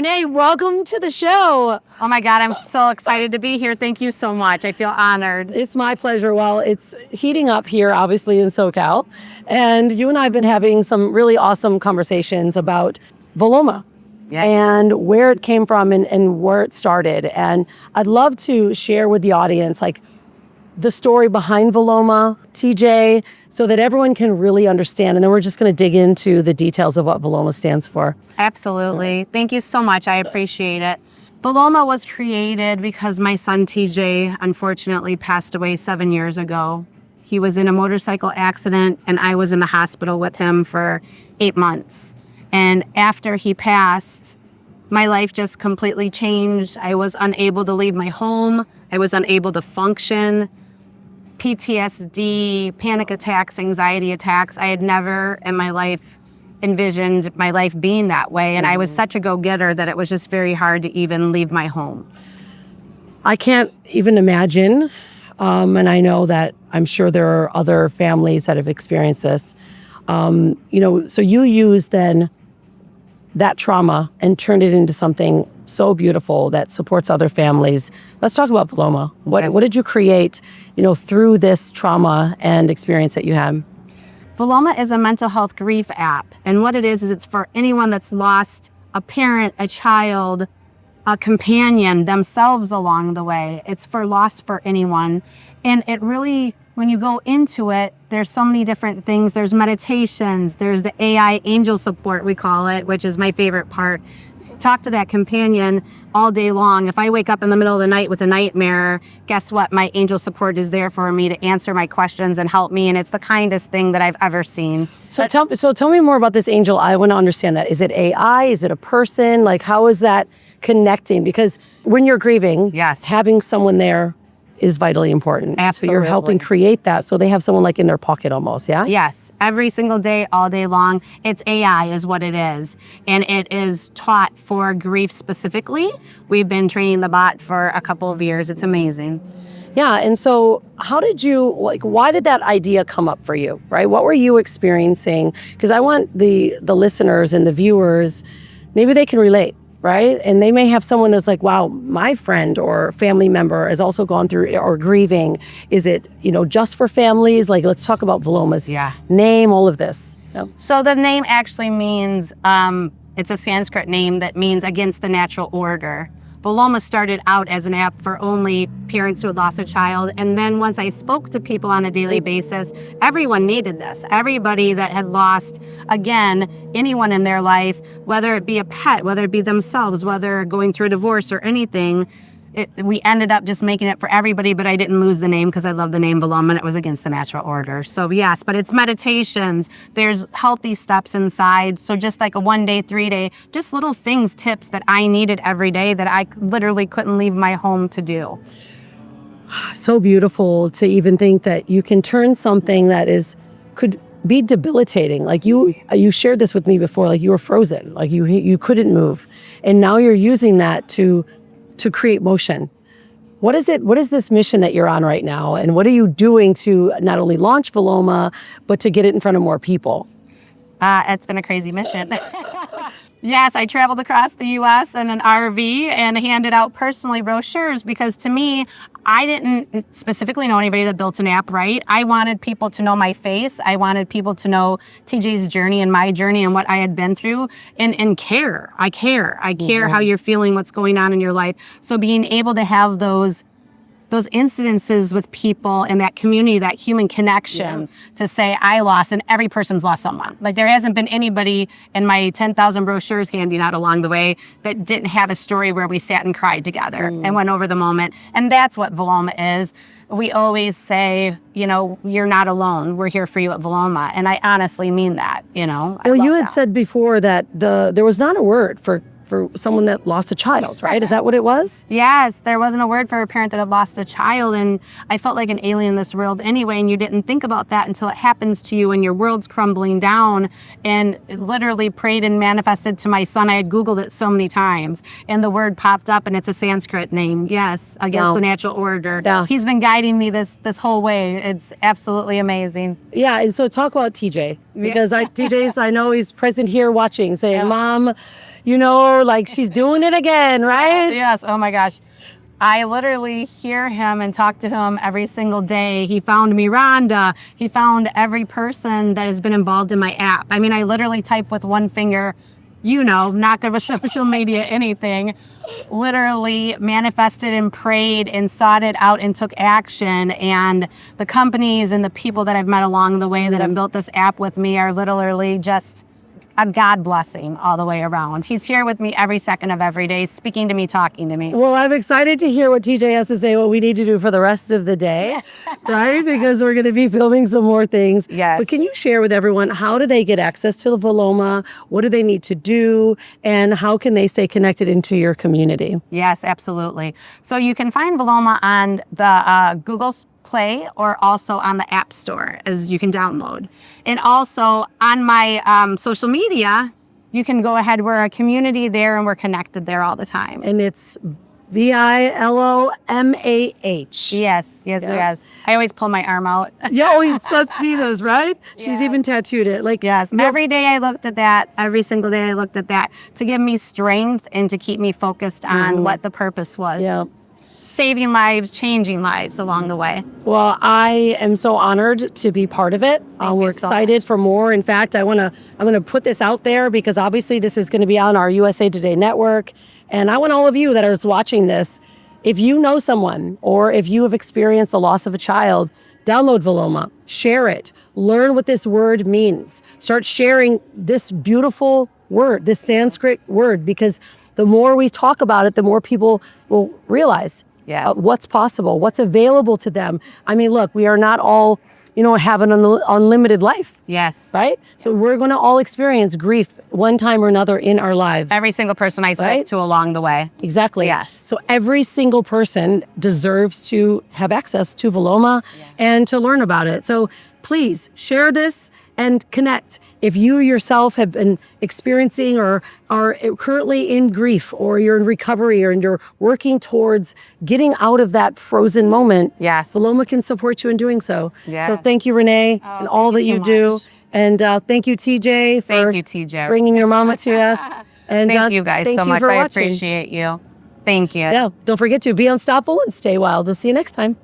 Renee, welcome to the show. Oh my God, I'm so excited to be here. Thank you so much. I feel honored. It's my pleasure. Well, it's heating up here, obviously, in SoCal. And you and I have been having some really awesome conversations about Viloma and where it came from and where it started. And I'd love to share with the audience, like, the story behind Viloma, TJ, so that everyone can really understand. And then we're just going to dig into the details of what Viloma stands for. Absolutely. Thank you so much. I appreciate it. Viloma was created because my son TJ unfortunately passed away 7 years ago. He was in a motorcycle accident and I was in the hospital with him for 8 months. And after he passed, my life just completely changed. I was unable to leave my home. I was unable to function. PTSD, panic attacks, anxiety attacks. I had never in my life envisioned my life being that way. And I was such a go-getter that it was just very hard to even leave my home. I can't even imagine. And I know that I'm sure there are other families that have experienced this. So you use then that trauma and turned it into something so beautiful that supports other families. Let's talk about Viloma. What did you create, through this trauma and experience that you had? Viloma is a mental health grief app. And what it is it's for anyone that's lost a parent, a child, a companion, themselves along the way. It's for loss for anyone. And it really, when you go into it, there's so many different things. There's meditations, there's the AI angel support, we call it, which is my favorite part. Talk to that companion all day long. If I wake up in the middle of the night with a nightmare, guess what? My angel support is there for me to answer my questions and help me. And it's the kindest thing that I've ever seen. So tell me more about this angel. I want to understand that. Is it AI? Is it a person? Like, how is that connecting? Because when you're grieving, having someone there is vitally important. Absolutely. So you're helping create that so they have someone like in their pocket almost, yeah? Yes, every single day, all day long. It's AI is what it is. And it is taught for grief specifically. We've been training the bot for a couple of years. It's amazing. Yeah, and so how did you, why did that idea come up for you, right? What were you experiencing? Because I want the listeners and the viewers, maybe they can relate. Right? And they may have someone that's like, wow, my friend or family member has also gone through or grieving. Is it, just for families? Like, let's talk about Viloma's name, all of this. So the name actually means, it's a Sanskrit name that means against the natural order. Viloma started out as an app for only parents who had lost a child. And then once I spoke to people on a daily basis, everyone needed this. Everybody that had lost, again, anyone in their life, whether it be a pet, whether it be themselves, whether going through a divorce or anything, we ended up just making it for everybody, but I didn't lose the name because I love the name Viloma and it was against the natural order. So yes, but it's meditations. There's healthy steps inside. So just like a 1 day, 3 day, just little things, tips that I needed every day that I literally couldn't leave my home to do. So beautiful to even think that you can turn something that could be debilitating. Like you shared this with me before, like you were frozen, like you couldn't move. And now you're using that to create motion. What is this mission that you're on right now? And what are you doing to not only launch Viloma, but to get it in front of more people? It's been a crazy mission. Yes, I traveled across the U.S. in an RV and handed out personally brochures because to me, I didn't specifically know anybody that built an app, right? I wanted people to know my face. I wanted people to know TJ's journey and my journey and what I had been through and care. I care how you're feeling, what's going on in your life. So being able to have those incidences with people and that community, that human connection to say I lost, and every person's lost someone. Like there hasn't been anybody in my 10,000 brochures handing out along the way that didn't have a story where we sat and cried together and went over the moment. And that's what Viloma is. We always say, you're not alone. We're here for you at Viloma. And I honestly mean that, Well, you had said before that there was not a word for someone that lost a child, right? Is that what it was? Yes, there wasn't a word for a parent that had lost a child, and I felt like an alien in this world anyway, and you didn't think about that until it happens to you and your world's crumbling down, and literally prayed and manifested to my son. I had Googled it so many times, and the word popped up, and it's a Sanskrit name, yes, against the natural order. Yeah. He's been guiding me this whole way. It's absolutely amazing. Yeah, and so talk about TJ, because TJ's, I know he's present here watching, saying, Mom, like she's doing it again, right? Yes. Oh my gosh. I literally hear him and talk to him every single day. He found me, Rhonda. He found every person that has been involved in my app. I mean, I literally type with one finger, not good with social media, anything. Literally manifested and prayed and sought it out and took action. And the companies and the people that I've met along the way that have built this app with me are literally just a God blessing all the way around. He's here with me every second of every day, speaking to me, talking to me. Well, I'm excited to hear what TJ has to say, what we need to do for the rest of the day, right? Because we're going to be filming some more things. Yes. But can you share with everyone, how do they get access to the Viloma? What do they need to do? And how can they stay connected into your community? Yes, absolutely. So you can find Viloma on the Google Play or also on the App Store, as you can download. And also on my social media, you can go ahead. We're a community there and we're connected there all the time. And it's Vilomah. Yes. I always pull my arm out. Yeah, let's see those, right? She's Yes. even tattooed it. Yes. Every day I looked at that. Every single day I looked at that to give me strength and to keep me focused on what the purpose was. Yeah. Saving lives, changing lives along the way. Well, I am so honored to be part of it. We're you so excited for more. In fact, I'm gonna put this out there because obviously this is going to be on our USA Today network, and I want all of you that are watching this, if you know someone or if you have experienced the loss of a child, download Viloma, share it, learn what this word means, start sharing this beautiful word, this Sanskrit word, because the more we talk about it, the more people will realize what's possible, what's available to them. I mean, look, we are not all, have an unlimited life. Yes. Right? So we're going to all experience grief one time or another in our lives. Every single person I spoke to along the way. Exactly. Yes. So every single person deserves to have access to Viloma and to learn about it. So please share this and connect. If you yourself have been experiencing or are currently in grief, or you're in recovery, or you're working towards getting out of that frozen moment, Viloma can support you in doing so. Yes. So thank you, Renee, and all that you do. And thank you, TJ, for bringing your mama to us. And thank you guys so much. I appreciate you. Thank you. Yeah, don't forget to be unstoppable and stay wild. We'll see you next time.